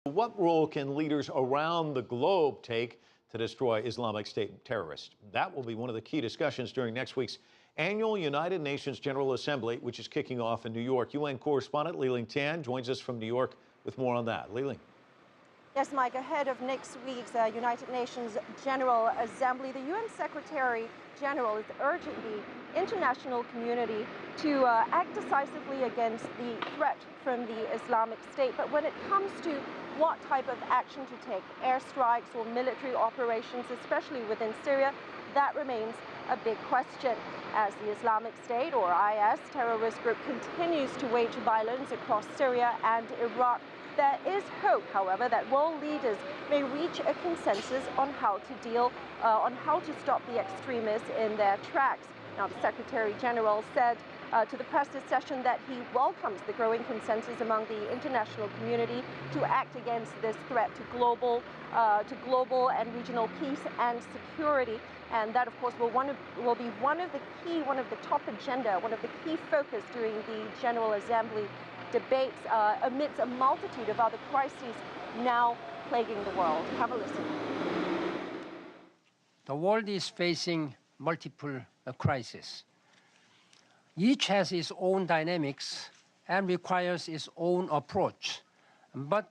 What role can leaders around the globe take to destroy Islamic State terrorists? That will be one of the key discussions during next week's annual United Nations General Assembly, which is kicking off in New York. UN correspondent Liling joins us from New York with more on that. Liling. Yes, Mike, ahead of next week's United Nations General Assembly, the UN Secretary General is urging the international community to act decisively against the threat from the Islamic State. But when it comes to what type of action to take, airstrikes or military operations, especially within Syria, that remains a big question. As the Islamic State, or IS, terrorist group continues to wage violence across Syria and Iraq, there is hope, however, that world leaders may reach a consensus on how to stop the extremists in their tracks. Now, the Secretary General said to the press this session that he welcomes the growing consensus among the international community to act against this threat to global and regional peace and security, and that, of course, will be one of the top agenda, one of the key focus during the General Assembly debates amidst a multitude of other crises now plaguing the world. Have a listen. The world is facing multiple crises. Each has its own dynamics and requires its own approach, but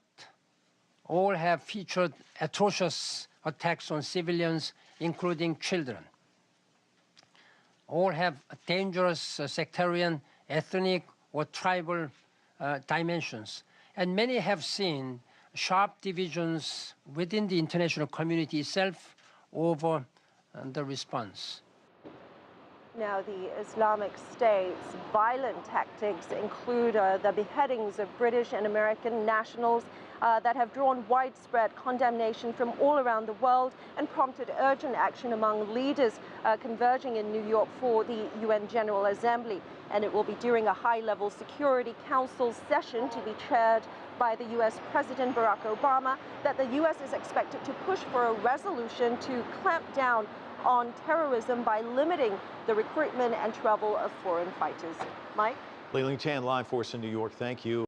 all have featured atrocious attacks on civilians, including children. All have dangerous sectarian, ethnic, or tribal dimensions, and many have seen sharp divisions within the international community itself over the response. Now, the Islamic State's violent tactics include the beheadings of British and American nationals that have drawn widespread condemnation from all around the world and prompted urgent action among leaders converging in New York for the UN General Assembly. And it will be during a high-level Security Council session to be chaired by the U.S. President Barack Obama that the U.S. is expected to push for a resolution to clamp down on terrorism by limiting the recruitment and travel of foreign fighters. Mike? Liling live for us in New York. Thank you.